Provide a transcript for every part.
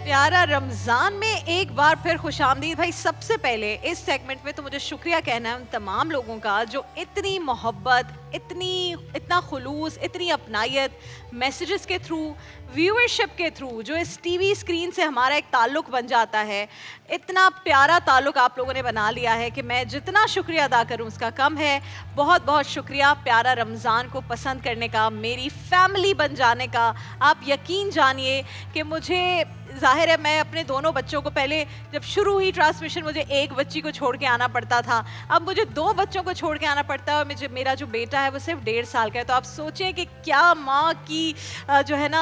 प्यारा रमजान में एक बार फिर खुशामदीद भाई। सबसे पहले इस सेगमेंट में तो मुझे शुक्रिया कहना है उन तमाम लोगों का जो इतनी मोहब्बत, इतना खुलूस, इतनी अपनायत, मैसेजेस के थ्रू, व्यूअरशिप के थ्रू जो इस टीवी स्क्रीन से हमारा एक ताल्लुक़ बन जाता है, इतना प्यारा ताल्लुक़ आप लोगों ने बना लिया है कि मैं जितना शुक्रिया अदा करूं उसका कम है। बहुत बहुत शुक्रिया प्यारा रमज़ान को पसंद करने का, मेरी फैमिली बन जाने का। आप यकीन जानिए कि मुझे ज़ाहिर है मैं अपने दोनों बच्चों को, पहले जब शुरू हुई ट्रांसमिशन मुझे एक बच्ची को छोड़ के आना पड़ता था, अब मुझे 2 बच्चों को छोड़ के आना पड़ता है और मुझे मेरा जो बेटा है वो सिर्फ 1.5 साल का है। तो आप सोचें कि क्या माँ की जो है ना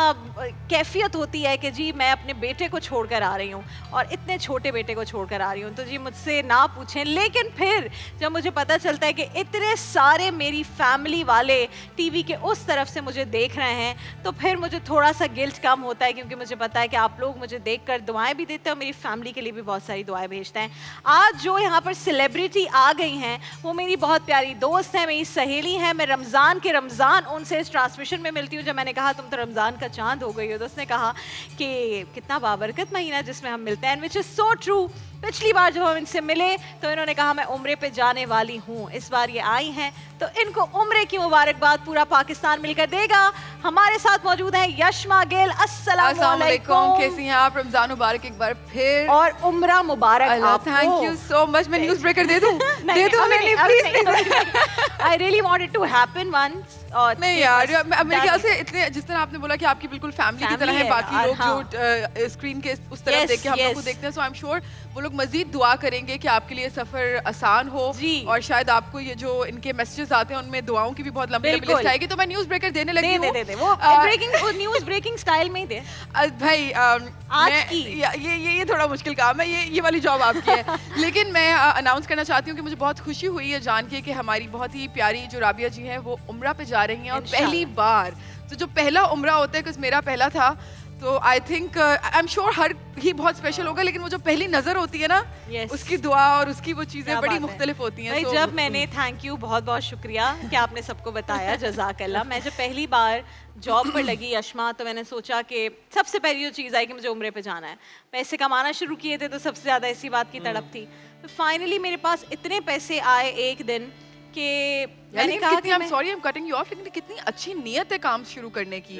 कैफियत होती है कि जी मैं अपने बेटे को छोड़ कर आ रही हूँ और इतने छोटे बेटे को छोड़ कर आ रही हूँ। तो जी मुझसे ना पूछें। लेकिन फिर जब मुझे पता चलता है कि इतने सारे मेरी फैमिली वाले टीवी के उस तरफ से मुझे देख रहे हैं, तो फिर मुझे थोड़ा सा गिल्ट कम होता है, क्योंकि मुझे पता है कि आप लोग मुझे देखकर दुआएं भी देते हैं और मेरी फैमिली के लिए भी बहुत सारी दुआएं भेजते हैं। आज जो यहाँ पर सेलिब्रिटी आ गई हैं वो मेरी बहुत प्यारी दोस्त है, मेरी सहेली है। मैं रमज़ान के रमज़ान उनसे इस ट्रांसमिशन में मिलती हूँ। जब मैंने कहा तुम तो रमज़ान का चांद हो गई हो, तो उसने कहा कि कितना बाबरकत महीना जिसमें हम मिलते हैं, विच इज़ सो ट्रू। पिछली बार जब हम इनसे मिले तो इन्होंने कहा मैं उम्रे पे जाने वाली हूँ, इस बार ये आई हैं तो इनको उम्रे की मुबारकबाद पूरा पाकिस्तान मिलकर देगा। हमारे साथ मौजूद है यशमा गिल। अस्सलाम वालेकुम, कैसी हैं आप? रमजान मुबारक एक बार फिर और उम्रा मुबारक आपको। Thank you so much. मैं न्यूज़ ब्रेकर दे दूं? दे दूं? Please. I really want it to happen once. नहीं यार, मेरे ख्याल से इतने, जिस तरह आपने बोला कि आपकी बिल्कुल फैमिली की तरह है बाकी लोग जो स्क्रीन के उस तरफ देख के हम लोग को देखते हैं, सो आई एम श्योर वो लोग मजीद दुआ करेंगे कि आपके लिए सफर आसान हो और शायद आपको ये जो इनके मैसेजेस आते हैं उनमें दुआओं की भी बहुत लंबी लंबी लिस्ट आएगी। तो मैं न्यूज़ ब्रेकर देने लगी हूं। वो न्यूज़ ब्रेकिंग स्टाइल में ही दे भाई। आज की ये थोड़ा मुश्किल काम है, ये वाली जॉब आपकी है। लेकिन मैं अनाउंस करना चाहती हूँ कि मुझे बहुत खुशी हुई है जान के कि हमारी बहुत ही प्यारी जो राबिया जी हैं वो उम्रा पे जा रही हैं, और पहली बार। तो जो पहला उम्रा होता है, कुछ मेरा पहला था, तो I think I am sure हर ही बहुत स्पेशल होगा, लेकिन वो जो पहली नजर होती है ना, उसकी दुआ और उसकी वो चीजें बड़ी मुख्तलिफ होती हैं। जब मैंने, थैंक यू, बहुत बहुत शुक्रिया कि आपने सबको बताया, जज़ाकल्लाह। मैं जब पहली बार जॉब पर लगी यशमा, तो मैंने सोचा कि सबसे पहली जो चीज़ आई कि मुझे उम्रे पे जाना है। पैसे कमाना शुरू किए थे तो सबसे ज़्यादा इसी बात की तड़प थी। तो फाइनली मेरे पास इतने पैसे आए एक दिन कि मैंने कहा कि sorry I am cutting you of, लेकिन कितनी अच्छी नीयत है काम शुरू करने की।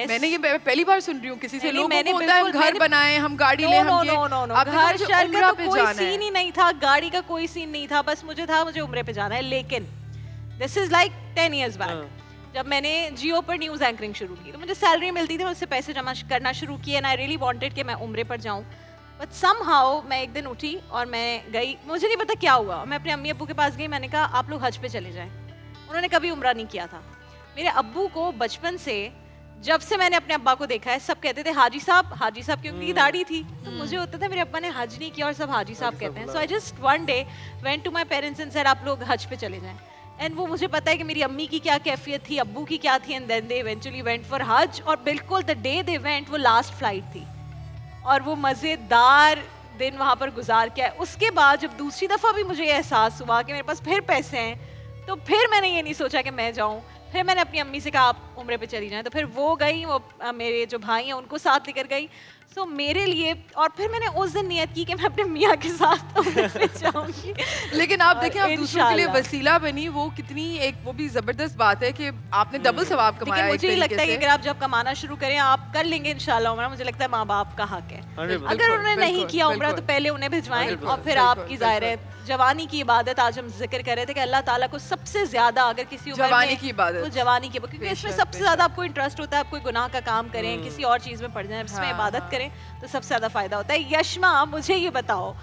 मैंने ये पहली बार सुन रही हूँ किसी से। लोगों को होता है हम घर बनाएं, हम गाड़ी लें, हम ये। घर शहर का तो कोई सीन ही नहीं था, गाड़ी का कोई सीन नहीं था, बस मुझे था मुझे उम्रे पे जाना है। लेकिन this is like 10 years back, जब मैंने जियो पर न्यूज़ एंकरिंग शुरू की तो मुझे सैलरी मिलती थी, मैं उससे पैसे जमा करना शुरू किए एंड आई रियली वांटेड कि मैं उम्रे पर जाऊं। बट समहाउ मैं एक दिन उठी और मैं गई, मुझे नहीं पता क्या हुआ, मैं अपने अम्मी अब्बू के पास गई। मैंने कहा आप लोग हज पे चले जाएं। उन्होंने कभी उम्रा नहीं किया था। मेरे अब्बू को बचपन से, जब से मैंने अपने अब्बा को देखा है, सब कहते थे हाजी साहब क्योंकि उनकी दाढ़ी थी। तो मुझे होता था मेरे अब्बा ने हज नहीं किया और सब हाजी साहब कहते हैं। So I just one day went to my parents and said आप लोग हज पे चले जाएं। एंड वो मुझे पता है कि मेरी अम्मी की क्या कैफियत थी, अब्बू की क्या थी, and then they eventually went for हज। और बिल्कुल द डे दे वेंट वो लास्ट फ्लाइट थी और वो मज़ेदार दिन वहाँ पर गुजार के आए। उसके बाद जब दूसरी दफ़ा भी मुझे ये एहसास हुआ कि मेरे पास फिर पैसे हैं, तो फिर मैंने ये नहीं सोचा कि मैं जाऊँ। फिर मैंने अपनी अम्मी से कहा आप उम्रे पे चली जाएं। तो फिर वो गई, वो मेरे जो भाई हैं उनको साथ लेकर गई। सो मेरे लिए, और फिर मैंने उस दिन नियत की कि मैं अपने मियाँ के साथ उम्रे पे जाऊंगी। लेकिन आप देखें, आप दूसरों के लिए वसीला बनी, वो कितनी एक वो भी जबरदस्त बात है कि आपने डबल सवाब कमाया। मुझे ही लगता है कि अगर आप जब कमाना शुरू करें आप कर लेंगे इंशाल्लाह उम्रा। मुझे लगता है माँ बाप का हक है, अगर उन्होंने नहीं किया उम्रा तो पहले उन्हें भिजवाएं और फिर आपकी ज़ाहिर है जवानी की इबादत। आज हम जिक्र कर रहे थे कि अल्लाह ताला को सबसे ज्यादा, अगर किसी उम्र जवानी की इबादत, तो जवानी की, क्योंकि इसमें सबसे ज्यादा आपको इंटरेस्ट होता है। आप कोई गुनाह का काम करें, किसी और चीज में पड़ जाए, इसमें इबादत करें तो सबसे ज्यादा फायदा होता है। यशमा, मुझे ये बताओ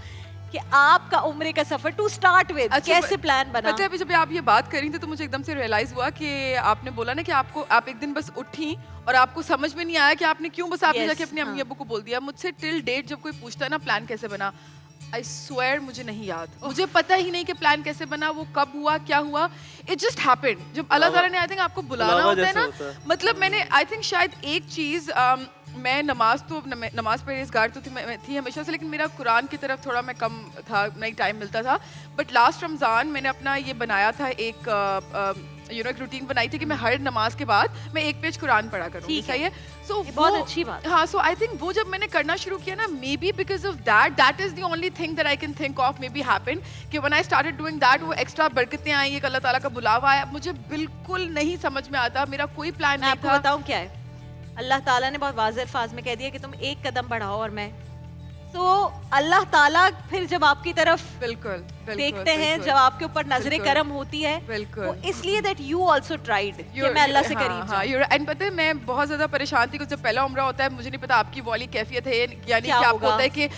कि आपका उम्रे का सफर टू स्टार्ट विद कैसे प्लान बना? पता है, जब आप ये बात करी थी तो मुझे एकदम से रियलाइज हुआ कि आपने बोला ना कि आप एक दिन बस उठी और आपको समझ में नहीं आया कि आपने क्यों, बस आपने जाके अपने अम्मी अब्बू को बोल दिया। मुझसे टिल डेट जब कोई पूछता है ना प्लान कैसे बना, आई स्वेयर मुझे नहीं याद, मुझे पता ही नहीं कि प्लान कैसे बना, वो कब हुआ, क्या हुआ। It just happened. जब अल्लाह ताला ने आई थिंक आपको बुलाना होता है ना, मतलब मैंने आई थिंक शायद एक चीज़, मैं नमाज परहेज़गार तो थी हमेशा से, लेकिन मेरा कुरान की तरफ थोड़ा मैं कम था, नहीं टाइम मिलता था। बट लास्ट रमज़ान मैंने अपना ये बनाया था एक एक रूटीन बनाई थी कि मैं हर नमाज के बाद मैं एक पेज कुरान पढ़ा करूँगी, ठीक है। सही है? सो ये बहुत अच्छी बात है। हाँ, सो आई थिंक वो जब मैंने करना शुरू किया ना, maybe because of that is the only thing that I can think of maybe happen कि when I started doing that, वो एक्स्ट्रा बरकतें आई, एक अल्लाह ताला का बुलावा आया। मुझे बिल्कुल नहीं समझ में आता, मेरा कोई प्लान मैं नहीं आपको था। बताऊं क्या है, अल्लाह ताला ने बहुत वाज़ेह अल्फाज में कह दिया कि तुम एक कदम बढ़ाओ और मैं, तो अल्लाह ताला फिर जब आपकी तरफ बिल्कुल, बिल्कुल, देखते हैं, बिल्कुल। जब आपके ऊपर नजरे बिल्कुल। करम होती है, बिल्कुल। वो इसलिए दैट यू आल्सो ट्राइड कि मैं अल्लाह से करीब हाँ, जाऊं। एंड पता है मैं बहुत ज्यादा परेशान थी क्योंकि जब पहला उम्रा होता है, मुझे नहीं पता आपकी वाली कैफियत है, यानी क्या कि आपको होगा? होता है कि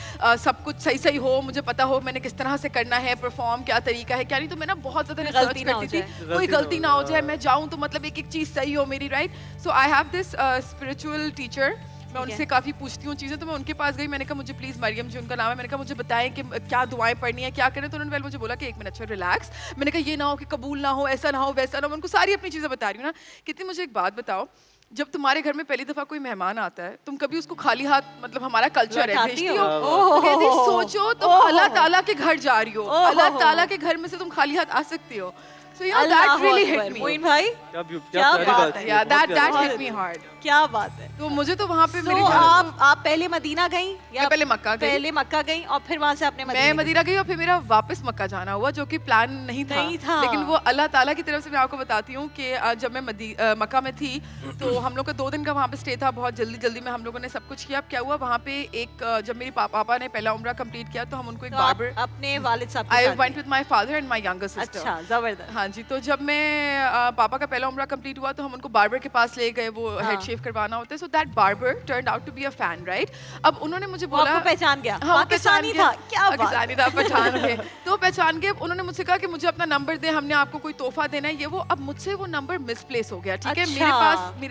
सब कुछ सही सही हो, मुझे पता हो मैंने किस तरह से करना है, परफॉर्म क्या तरीका है, क्या नहीं। तो मैं ना बहुत ज्यादा कोई रिसर्च गलती ना हो करती थी, जाए। कोई गलती ना हो जाए, मैं जाऊं तो मतलब एक एक चीज सही हो मेरी, right? So I have this spiritual teacher, मैं ठीक है। उनसे काफी पूछती हूँ चीजें, तो मैं उनके पास गई, मैंने कहा मुझे प्लीज, मरियम जी उनका नाम है, मैंने कहा मुझे बताएं कि क्या दुआएं पढ़नी है, क्या करें। तो उन्होंने पहले मुझे बोला कि एक मिनट, अच्छा रिलैक्स। मैंने कहा ये ना हो कि कबूल ना हो, ऐसा ना हो, वैसा ना हो। मैं उनको सारी अपनी चीजें बता रही हूँ ना। कितनी, मुझे एक बात बताओ, जब तुम्हारे घर में पहली दफा कोई मेहमान आता है, तुम कभी उसको खाली हाथ, मतलब हमारा कल्चर है, लौटाती भेजती हो? हो? ओहो, तो कहती सोचो तुम ओहो, अल्लाह ताला के घर जा रही हो, ओहो, अल्लाह ताला के घर में से तुम खाली हाथ आ सकती हो। So you know Allah that really Akbar. hit me. Moin भाई, क्या क्या प्यारी बात बात है। है, Yeah, बहुत that प्यारी hit बात me है। hard. क्या बात है। तो मुझे तो वहाँ पे So, मेरी आप पहले मदीना गई या मैं पहले मक्का गई। पहले मक्का गई और फिर वहां से आपने मैं मदीना गई और फिर मेरा वापस मक्का जाना हुआ, जो कि प्लान नहीं था। नहीं था। लेकिन वो अल्लाह ताला की तरफ से मैं आपको बताती हूँ कि जब मैं मक्का में थी, तो हम लोग का 2 दिन का वहाँ पे स्टे था। बहुत जल्दी जल्दी में हम लोगों ने सब कुछ किया। अब क्या हुआ वहाँ पे, एक जब मेरे पापा ने पहला उम्रा कंप्लीट किया, तो हम उनको एक तो आप बार्बर, अपने वालिद साहब के आई साथ वेंट गई। With my father and my younger sister. अच्छा, जबरदस्त। हाँ जी, तो जब मैं पापा का पहला उम्रा कंप्लीट हुआ, तो हम उनको बार्बर के पास ले गए, वो हाँ। हेड शेव करवाना होता है। So that barber turned out to be a fan, right? अब उन्होंने मुझे वो बोला, आपको पहचान गया, हाँ, वो पाकिस्तानी पहचान था, गया। क्या बात पाकिस्तानी था, पहचान गए। तो पहचान के उन्होंने मुझसे कहा कि मुझे अपना नंबर दे, हमने आपको कोई तोहफा देना है, ये वो। अब मुझसे वो नंबर मिसप्लेस हो गया, ठीक है? अच्छा।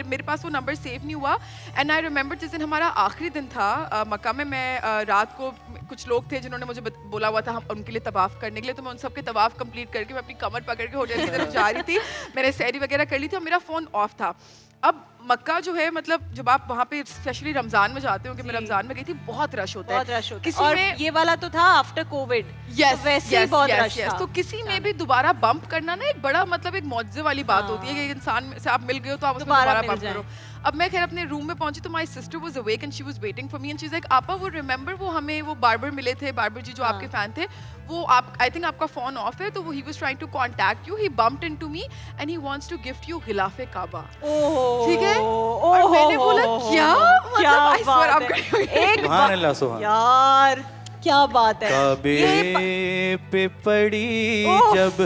मेरे पास वो नंबर सेव नहीं हुआ। एंड आई रिमेंबर जिस दिन हमारा आखिरी दिन था मक्का में, मैं रात को, कुछ लोग थे जिन्होंने मुझे बोला हुआ था हम उनके लिए तवाफ करने के लिए, तो मैं उन सबके तवाफ कंप्लीट करके मैं अपनी कमर पकड़ के होटल की तरफ जा रही थी। मैंने सैरी वगैरह कर ली थी और मेरा फोन ऑफ था। अब मक्का जो है, मतलब जब आप वहाँ पे स्पेशली रमजान में जाते हो, कि मैं जी। रमजान में गई थी, बहुत रश होता बहुत है रश होता है। किसी और में। ये वाला तो था आफ्टर कोविड, यस, वैसे ही बहुत रश था। तो किसी में भी दोबारा बम्प करना ना एक बड़ा, मतलब एक मौजज़े वाली बात हाँ। होती है कि इंसान से आप मिल गए हो तो आप उसमें दोबारा दोबारा मिल बम्प जाए। करो। अब मैं खैर अपने रूम में पहुंची, तो my sister was awake and she was waiting for me and she is like, आपा वो रिमेंबर वो हमें वो बार्बर मिले थे, बार्बर जी जो हाँ। आपके फैन थे, वो आप, आई थिंक आपका फोन ऑफ है, तो वो he was trying to contact you, he bumped into me and he wants to gift you गिलाफ काबा। ओहो, ठीक है? और मैंने बोला क्या, क्या मतलब I swear बात I'm है। going- एक सुभान अल्लाह, सुभान। यार क्या बात है। काबे ये पे पड़ी ओह। जब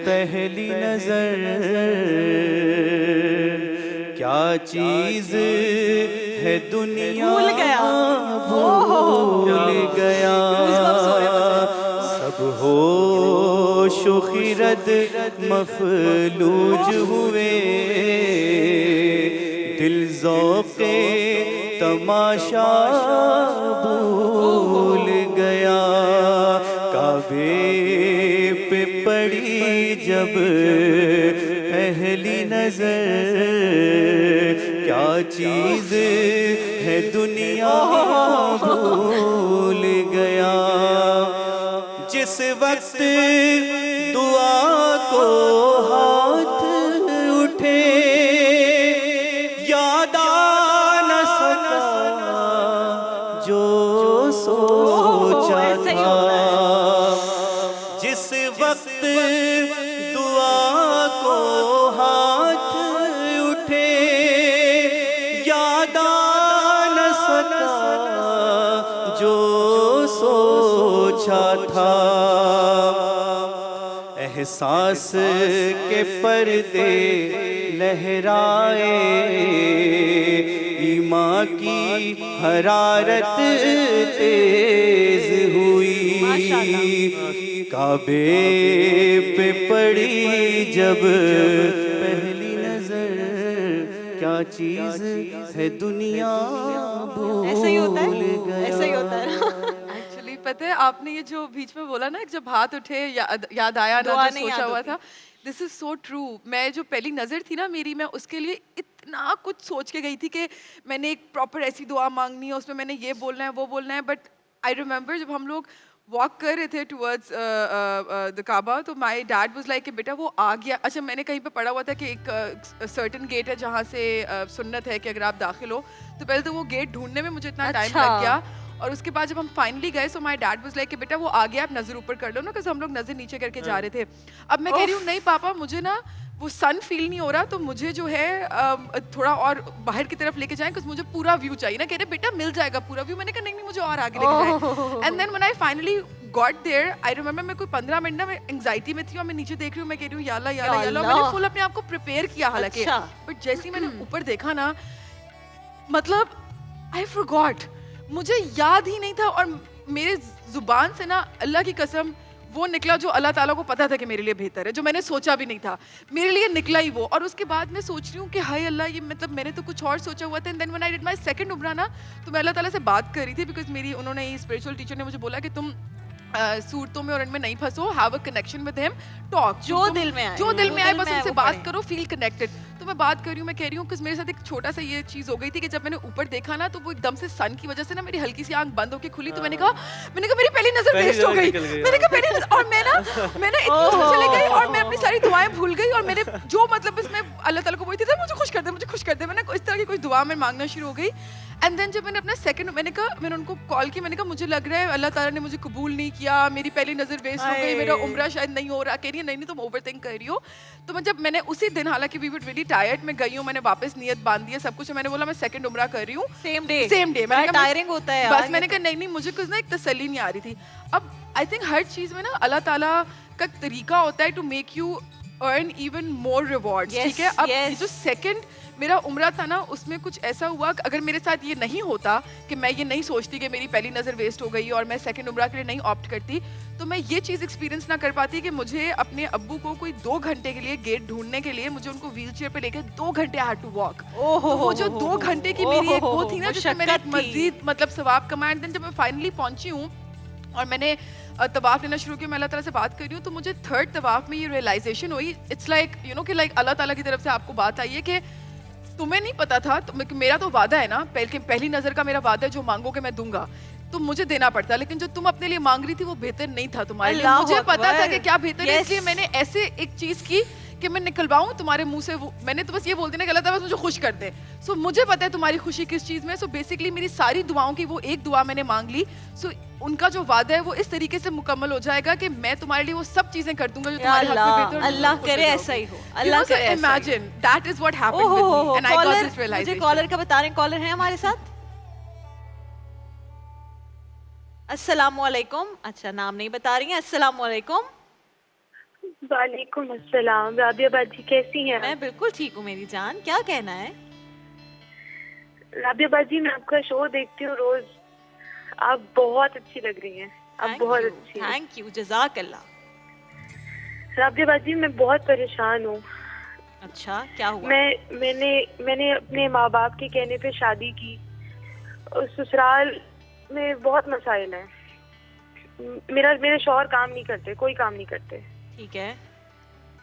पहली नजर, क्या चीज है दुनिया, भूल गया। भूल गया। Goosebumps हो रहे हैं सब होश व खिरद मफलूज हुए, दिल ज़ौक़े तमाशा भूल गया। काबे पे पड़ी जब पहली नजर, क्या चीज है दुनिया, भूल गया। जिस वक्त दुआ को हाथ उठे, याद आ न सका जो सोचा ऐसे ही था। होता जिस वक्त दुआ को हाथ उठे, याद आ न सका जो सोचा था। एहसास के पर्दे लहराए, ईमान की हरारत तेज हुई। काबे पे पड़ी जब पहली नजर, क्या चीज है दुनिया, ऐसा ही होता भूल है, गया। ऐसा ही होता है। एक्चुअली पता है, आपने ये जो बीच में बोला ना, जब हाथ उठे याद आया ना दुआ जो नहीं सोचा याद हुआ होती। था, दिस इज सो ट्रू। मैं जो पहली नजर थी ना मेरी, मैं उसके लिए इतना कुछ सोच के गई थी कि मैंने एक प्रॉपर ऐसी दुआ मांगनी है, उसमें मैंने ये बोलना है वो बोलना है। बट आई रिमेम्बर जब हम लोग वॉक कर रहे थे टुवर्ड्स द काबा, तो माय डैड वाज लाइक कि बेटा वो आ गया। अच्छा, मैंने कहीं पे पढ़ा हुआ था कि एक सर्टेन गेट है जहाँ से सुन्नत है कि अगर आप दाखिल हो तो पहले तो वो गेट ढूंढने में मुझे इतना टाइम अच्छा। लग गया, और उसके बाद जब हम फाइनली गए so my dad was like कि बेटा वो आ गया, आप नजर ऊपर कर लो ना, क्योंकि हम लोग नजर नीचे करके जा रहे थे। अब मैं कह रही हूँ नहीं पापा, मुझे ना वो सन फील नहीं हो रहा, तो मुझे जो है थोड़ा और बाहर की तरफ लेके जाएं, क्योंकि मुझे पूरा व्यू चाहिए ना। कह रहे बेटा मिल जाएगा पूरा व्यू। मैंने कहा नहीं नहीं, मुझे और आगे लेके जाएं। And then when I finally got there, I remember मैं कोई 15 मिनट ना मैं एंग्जाइटी में थी और मैं नीचे देख रही हूँ, मैं कह रही हूँ याला याला याला, मैंने फुल अपने आप को प्रिपेयर किया हालांकि, बट जैसे ही मैंने ऊपर देखा ना, मतलब आई फॉरगॉट, मुझे याद ही नहीं था, और मेरे जुबान से ना अल्लाह की कसम वो निकला जो अल्लाह ताला को पता था कि मेरे लिए बेहतर है, जो मैंने सोचा भी नहीं था, मेरे लिए निकला ही वो। और उसके बाद मैं सोच रही हूँ कि हाय अल्लाह, ये मतलब मैंने तो कुछ और सोचा हुआ था। And then when I did my second उम्रा ना, तो मैं अल्लाह ताला से बात कर रही थी, बिकॉज मेरी उन्होंने स्पिरिचुअल टीचर ने मुझे बोला कि तुम सूरतों में और इनमें नहीं फंसो, have a connection with him, talk जो दिल में आए, जो दिल में आए बस वो उनसे बात पढ़े। करो, फील कनेक्टेड। तो मैं बात कर रही हूँ, मैं कह रही हूँ कि मेरे साथ एक छोटा सा ये चीज हो गई थी कि जब मैंने ऊपर देखा ना, तो वो एकदम से सन की वजह से ना मेरी हल्की सी आंख बंद होके खुली, तो मैंने कहा मेरी पहली नजर वेस्ट हो गई। मैंने कहा पहली नजर, और मैं ना इतनी चले गई और मैं अपनी सारी दुआएं भूल गई, और मेरे जो मतलब इसमें अल्लाह ताला को बोलती थी मुझे खुश कर दे, मुझे खुश कर दे, मैंने इस तरह की कोई दुआ में मांगना शुरू हो गई। एंड देन जब मैंने अपना सेकंड, मैंने उनको कॉल की, मैंने कहा मुझे लग रहा है अल्लाह ताला ने मुझे कबूल नहीं किया, मेरी पहली नजर वेस्ट हो गई, मेरा उम्रा शायद नहीं हो रहा। कह रही है नहीं नहीं, तुम ओवर थिंक कर रही हो। तो मैंने उसी दिन, हालांकि वी वर रियली टायर्ड, मैं गई हूँ, मैंने वापस नियत बांध दी है सब कुछ, मैंने बोला मैं सेकंड उम्रा कर रही हूँ सेम डे मैंने कहा टायरिंग होता है बस यार, मैंने कहा नहीं नहीं, मुझे कुछ ना एक तसल्ली नहीं आ रही थी। अब आई थिंक हर चीज में ना अल्लाह ताला का तरीका होता है to make you earn even more rewards, Yes, ठीक है। अब yes. ये जो सेकंड मेरा उम्रा था ना, उसमें कुछ ऐसा हुआ कि अगर मेरे साथ ये नहीं होता, कि मैं ये नहीं सोचती कि मेरी पहली नजर वेस्ट हो गई और मैं सेकंड उम्रा के लिए नहीं ऑप्ट करती, तो मैं ये चीज एक्सपीरियंस ना कर पाती कि मुझे अपने अब्बू को कोई 2 घंटे के लिए गेट ढूंढने के लिए मुझे उनको व्हीलचेयर पे लेके 2 घंटे आई हैड टू वॉक। वो जो 2 घंटे की मेरी एक वो थी ना, जिसमें मैंने एक मजीद मतलब सवाब कमाया। देन जब मैं फाइनली पहुंची हूँ और मैंने तवाफ लेना शुरू किया, मैं अल्लाह ताला से बात कर रही हूँ, तो मुझे थर्ड तवाफ में ये रियलाइजेशन हुई, इट्स लाइक यू नो कि लाइक अल्लाह ताला की तरफ से आपको बात आई है कि तुम्हें नहीं पता था, मेरा तो वादा है ना, पहली नजर का मेरा वादा है, जो मांगोगे मैं दूंगा, तो मुझे देना पड़ता, लेकिन जो तुम अपने लिए मांग रही थी वो बेहतर नहीं था तुम्हारे लिए। मुझे पता था कि क्या बेहतर है, इसलिए मैंने ऐसे एक चीज की कि मैं निकलवाऊं तुम्हारे मुंह से वो, मैंने तो बस ये बोल देना कि अल्लाह ताला बस मुझे खुश कर दे। सो मुझे पता है तुम्हारी खुशी किस चीज में। सो बेसिकली मेरी सारी दुआओं की वो एक दुआ मैंने मांग ली। सो उनका जो वादा है वो इस तरीके से मुकम्मल हो जाएगा कि मैं तुम्हारे लिए वो सब चीजें कर दूंगा जो तुम्हारे हक में बेहतर हो। अल्लाह करे ऐसा ही हो, अल्लाह करे ऐसा ही हो। Imagine that is what happened with me and I got this मुझे रियलाइजेशन। कॉलर का बता रहे हैं, कॉलर है हमारे साथ। अस्सलाम वालेकुम। अच्छा, नाम नहीं बता रही हैं। अस्सलाम वालेकुम। वालेकुम अस्सलाम। राबिया बाजी कैसी हैं? मैं बिल्कुल ठीक हूँ मेरी जान, क्या कहना है? राबिया बाजी मैं आपका शो देखती हूँ रोज, आप बहुत अच्छी लग रही हैं, आप बहुत अच्छी हैं। थैंक यू, जज़ाक अल्लाह। राबिया बाजी मैं बहुत परेशान हूँ। अच्छा, क्या हुआ? मैंने अपने माँ बाप के कहने पे शादी की और ससुराल में बहुत मसाइल हैं। मेरे शौहर काम नहीं करते, कोई काम नहीं करते। ठीक है,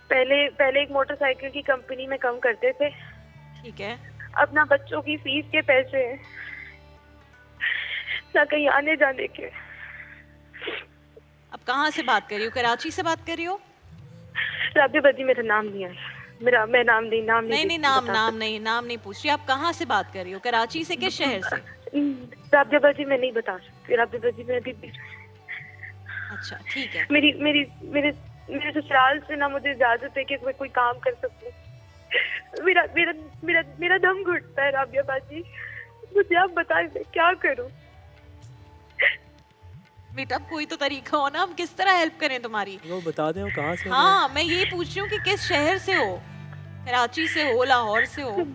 पहले एक मोटरसाइकिल की कंपनी में काम करते थे। ठीक है। अपना बच्चों की फीस के पैसे हैं, ना कहीं आने जाने के। अब कहाँ से बात कर रही हो? कराची से बात कर रही हो? राबिया बाजी मेरा नाम नहीं है, मैं नाम नहीं नहीं, नाम नहीं पूछ रही। आप कहाँ से बात कर रही हो? कराची से, किस शहर से? राबिया बाजी मैं नहीं बता सकती। राबिया बाजी मैं अभी अच्छा, ठीक है। मेरे ससुराल से ना मुझे इजाजत है कि मैं कोई काम कर सकूं। मेरा दम घुटता है राबिया बाजी, मुझे आप बताएं मैं क्या करूं? बेटा कोई तो तरीका हो ना, हम किस तरह हेल्प करें तुम्हारी? वो बता दें वो कहाँ से? हाँ, मैं ये पूछ रही हूँ कि किस शहर से हो? कराची से हो, लाहौर से हो,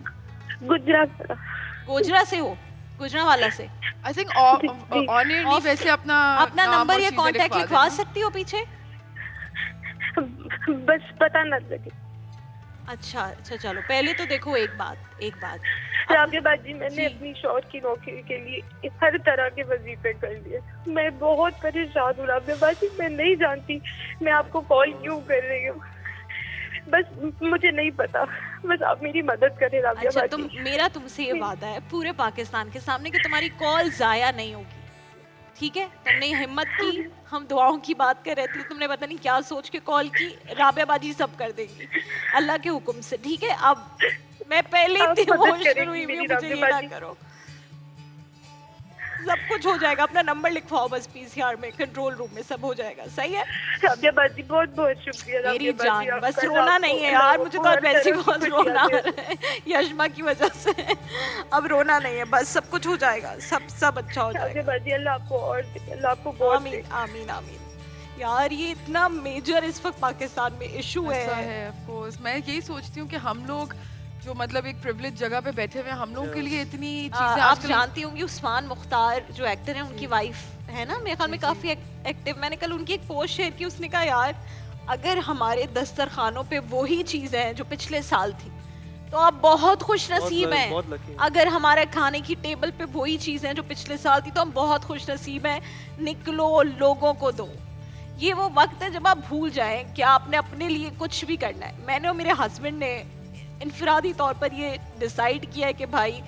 गोजरा से हो, गुजरांवाला से? आई थिंक ऑन एयर नहीं, वैसे अपना नंबर या कांटेक्ट लिखवा सकती हो पीछे? बस पता न लगे। अच्छा, चलो पहले तो देखो एक बात राबिया बाजी मैंने अपनी शौहर की नौकरी के लिए हर तरह के वजीफे कर लिए। मैं बहुत परेशान हूँ राबिया बाजी, मैं नहीं जानती मैं आपको कॉल क्यों कर रही हूँ, बस मुझे नहीं पता, बस आप मेरी मदद करें राबिया अच्छा, बाजी। मेरा तुमसे ये वादा है पूरे पाकिस्तान के सामने कि तुम्हारी कॉल जाया नहीं होगी, ठीक है, तुमने ये हिम्मत की, हम दुआओं की बात कर रहे थे, तुमने पता नहीं क्या सोच के कॉल की। राबिया बाजी सब कर देंगी अल्लाह के हुक्म से, ठीक है। अब मैं पहले आप इतनी मदद इमोशनल करेंगी हुई हुई हूँ, मेरी मुझे ये राबिया ना बाजी। करो। सब कुछ हो जाएगा, अपना नंबर लिखवाओ बस पीसीआर में, कंट्रोल रूम में, सब हो जाएगा, सही है। राबिया बाजी बहुत बहुत शुक्रिया मेरी राबिया बाजी, जान, बस आपका रोना रात नहीं को है यार, अल्लाह मुझे को तो हर आज वैसे तरह बहुत की रोना आ खुशियां दे। रहा है यशमा की वजह से। अब रोना नहीं है, बस सब कुछ हो जाएगा, सब अच्छा हो राबिया जाएगा। बाजी अल्लाह आपको और दे, अल्लाह आपको बहुत दे। आमीन आमीन आमीन। यार ये इतना मेजर इस वक्त पाकिस्तान में इशू ऐसा है। है, ऑफ कोर्स। मैं यही सोचती हूँ कि हम लोग जो मतलब एक प्रिविलेज जगह पे बैठे हुए हैं, हम लोगों के लिए इतनी चीजें आप आजकल। जानती होंगी उस्मान मुख्तार जो एक्टर है, उनकी वाइफ है ना, मेरे ख्याल में काफी एक्टिव। मैंने कल उनकी एक पोस्ट शेयर की, उसने कहा यार अगर हमारे दस्तरखानों पे वही चीजें हैं जो पिछले साल थी तो आप बहुत खुश नसीब हैं। अगर हमारे खाने की टेबल पे वही चीजें हैं जो पिछले साल थी तो हम बहुत खुश नसीब हैं। निकलो, लोगों को दो। ये वो वक्त है जब आप भूल जाएं कि आपने अपने लिए कुछ भी करना है। मैंने और मेरे हस्बैंड ने इनफरादी तौर पर ये डिसाइड किया है कि भाई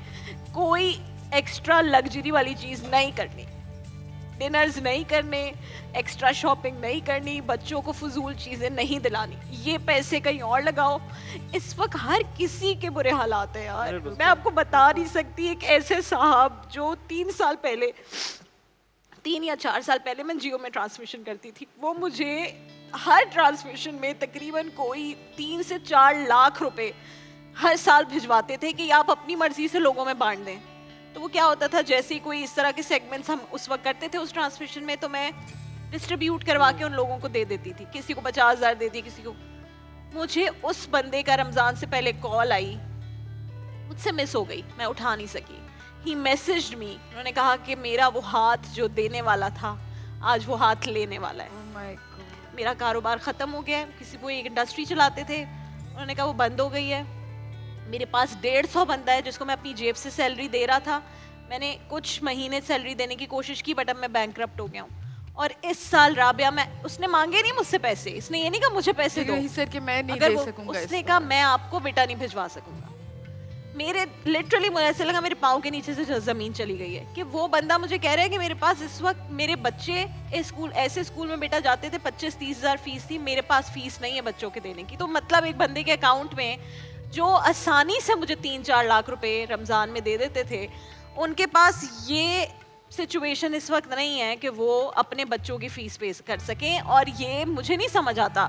कोई एक्स्ट्रा लग्जरी वाली चीज़ नहीं करनी, डिनर्स नहीं करने, एक्स्ट्रा शॉपिंग नहीं करनी, बच्चों को फजूल चीज़ें नहीं दिलानी, ये पैसे कहीं और लगाओ। इस वक्त हर किसी के बुरे हालात हैं यार, मैं आपको बता नहीं सकती। एक ऐसे साहब जो 3 या 4 साल पहले मैं जियो में ट्रांसमिशन करती थी, वो मुझे हर ट्रांसमिशन में तकरीबन कोई 3 से 4 लाख रुपए हर साल भिजवाते थे कि आप अपनी मर्जी से लोगों में बांट दें। तो वो क्या होता था, जैसे ही कोई इस तरह के सेगमेंट्स हम उस वक्त करते थे उस ट्रांसमिशन में, तो मैं डिस्ट्रीब्यूट करवा के उन लोगों को दे देती थी। किसी को 50,000 दे दी, किसी को। मुझे उस बंदे का रमज़ान से पहले कॉल आई, मुझसे मिस हो गई, मैं उठा नहीं सकी। ही मैसेज्ड मी, उन्होंने कहा कि मेरा वो हाथ जो देने वाला था आज वो हाथ लेने वाला है। Oh my God. मेरा कारोबार ख़त्म हो गया है। किसी को एक इंडस्ट्री चलाते थे, उन्होंने कहा वो बंद हो गई है। मेरे पास 150 बंदा है जिसको मैं अपनी जेब से सैलरी दे रहा था। मैंने कुछ महीने सैलरी देने की कोशिश की, बट अब मैं बैंकरप्ट हो गया हूँ। और इस साल राबिया, मैं उसने मांगे नहीं मुझसे पैसे, इसने ये नहीं कहा मुझे पैसे दो। यही सर कि मैं नहीं अगर दे वो सकूंगा उसने इसको। कहा मैं आपको बेटा नहीं भिजवा सकूंगा। मेरे लिटरली मुझे ऐसे लगा मेरे पाँव के नीचे से जमीन चली गई है कि वो बंदा मुझे कह रहा है कि मेरे पास इस वक्त मेरे बच्चे ऐसे स्कूल में बेटा जाते थे, 25-30 हज़ार फीस थी, मेरे पास फीस नहीं है बच्चों के देने की। तो मतलब एक बंदे के अकाउंट में जो आसानी से मुझे 3-4 लाख रुपए रमज़ान में दे देते थे, उनके पास ये सिचुएशन इस वक्त नहीं है कि वो अपने बच्चों की फीस पे कर सकें। और ये मुझे नहीं समझ आता,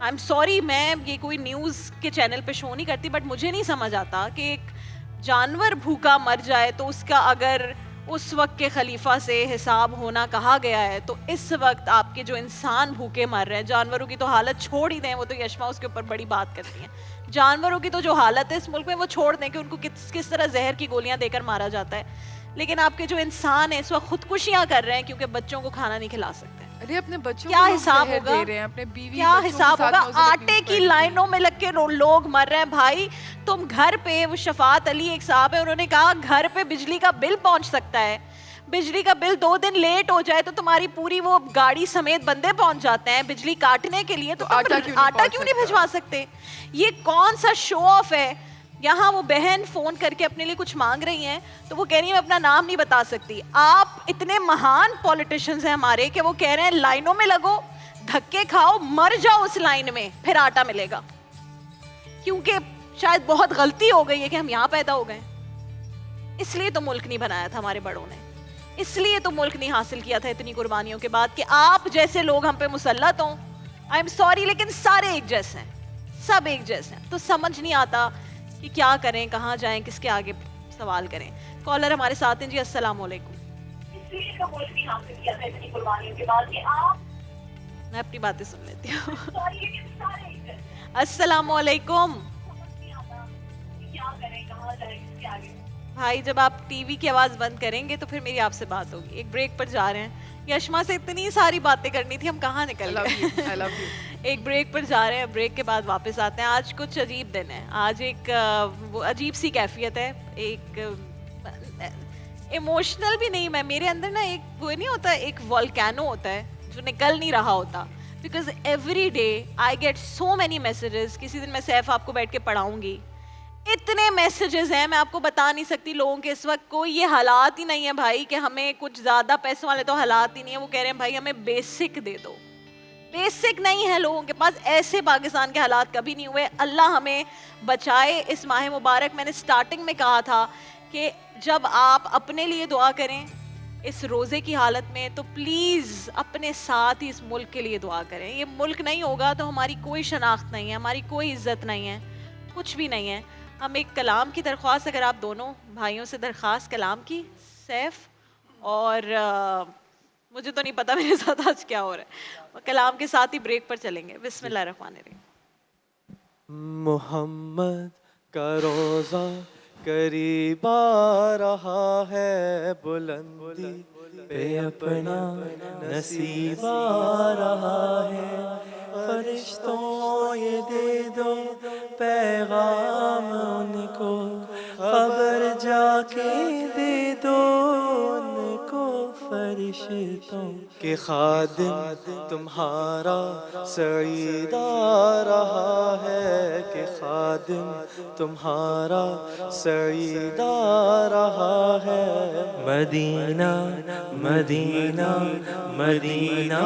आई एम सॉरी, मैं ये कोई न्यूज़ के चैनल पे शो नहीं करती, बट मुझे नहीं समझ आता कि एक जानवर भूखा मर जाए तो उसका अगर उस वक्त के खलीफा से हिसाब होना कहा गया है, तो इस वक्त आपके जो इंसान भूखे मर रहे हैं, जानवरों की तो हालत छोड़ ही दें, वो तो यशमा उसके ऊपर बड़ी बात करती हैं। जानवरों की तो जो हालत है इस मुल्क में वो छोड़ दें कि उनको किस तरह जहर की गोलियां देकर मारा जाता है। लेकिन आपके जो इंसान है इस वक्त खुदकुशियां कर रहे हैं क्योंकि बच्चों को खाना नहीं खिला सकते। अरे अपने बच्चों क्या को लोग हिसाब जहर होगा? दे रहे हैं, अपने बीवी क्या बच्चों के हिसाब साथ होगा? नौज़ुबिल्लाह आटे की पड़ी। लाइनों में लग के लोग मर रहे हैं भाई। तुम घर पे, वो शफात अली एक साहब है, उन्होंने कहा घर पे बिजली का बिल पहुंच सकता है, बिजली का बिल 2 दिन लेट हो जाए तो तुम्हारी पूरी वो गाड़ी समेत बंदे पहुंच जाते हैं बिजली काटने के लिए, तो तुम आटा क्यों नहीं भिजवा सकते? ये कौन सा शो ऑफ है? यहाँ वो बहन फोन करके अपने लिए कुछ मांग रही हैं तो वो कह रही है मैं अपना नाम नहीं बता सकती। आप इतने महान पॉलिटिशियंस हैं हमारे कि वो कह रहे हैं लाइनों में लगो, धक्के खाओ, मर जाओ उस लाइन में, फिर आटा मिलेगा। क्योंकि शायद बहुत गलती हो गई है कि हम यहाँ पैदा हो गए। इसलिए तो मुल्क नहीं बनाया था हमारे बड़ों ने, इसलिए तो मुल्क नहीं हासिल किया था इतनी कुर्बानियों के बाद कि आप जैसे लोग हम पे मुसल्लत हों। आई एम सॉरी, लेकिन सारे एक जैसे हैं, सब एक जैसे हैं। तो समझ नहीं आता कि क्या करें, कहाँ जाएं, किसके आगे सवाल करें। कॉलर हमारे साथ हैं जी, अस्सलाम वालेकुम। मैं अपनी बातें सुन लेती हूँ। अस्सलाम वालेकुम भाई, जब आप टीवी की आवाज़ बंद करेंगे तो फिर मेरी आपसे बात होगी। एक ब्रेक पर जा रहे हैं, यशमा से इतनी सारी बातें करनी थी, हम कहाँ निकल गए। I love you. एक ब्रेक पर जा रहे हैं, ब्रेक के बाद वापस आते हैं। आज कुछ अजीब दिन है, आज एक वो अजीब सी कैफियत है, एक इमोशनल भी नहीं, मैं मेरे अंदर ना एक वो नहीं होता, एक वोल्केनो होता है जो निकल नहीं रहा होता। Because every day I get so many messages. किसी दिन मैं सैफ आपको बैठ के पढ़ाऊंगी, इतने मैसेजेस हैं, मैं आपको बता नहीं सकती लोगों के इस वक्त कोई ये हालात ही नहीं है भाई कि हमें कुछ ज़्यादा पैसों वाले तो हालात ही नहीं है, वो कह रहे हैं भाई हमें बेसिक दे दो। बेसिक नहीं है लोगों के पास, ऐसे पाकिस्तान के हालात कभी नहीं हुए। अल्लाह हमें बचाए इस माह मुबारक। मैंने स्टार्टिंग में कहा था कि जब आप अपने लिए दुआ करें इस रोज़े की हालत में, तो प्लीज़ अपने साथ ही इस मुल्क के लिए दुआ करें। ये मुल्क नहीं होगा तो हमारी कोई शनाख्त नहीं है, हमारी कोई इज़्ज़त नहीं है, कुछ भी नहीं है। हम एक कलाम की दरख्वास्त, अगर आप दोनों भाइयों से दरख्वास्त कलाम की, सैफ और मुझे तो नहीं पता मेरे साथ आज क्या हो रहा है, कलाम के साथ ही ब्रेक पर चलेंगे। बिस्मिल्लाहिर्रहमानिर्रहीम। मोहम्मद का रोजा करीब आ रहा है, बुलंदी पे अपना नसीब आ रहा है। फरिश्तों ये दे दो पैगाम उनको, खबर जाके दे दो उनको। फरिश्तों के खादिम तुम्हारा सईद आ रहा है, कि खादिम तुम्हारा सईद आ रहा है। Medina Medina Medina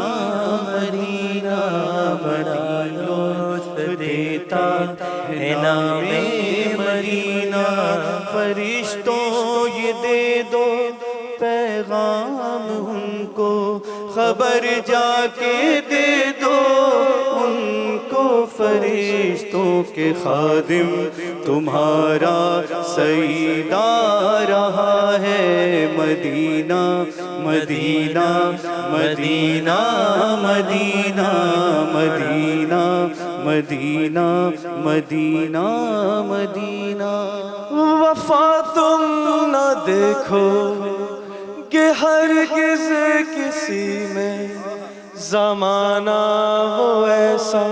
Medina Medina लुत्फ देता है नामे मदीना। फरिश्तों ये दे दो पैगाम उनको, खबर जाके दे दो उनको। फरिश्तों के खादिम तुम्हारा सईद आ रहा है। Medina Medina Medina Medina Medina Medina Medina Medina. वफा तुम न देखो कि हरगिज़ किसी में, ज़माना वो ऐसा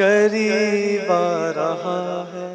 करीब आ रहा है।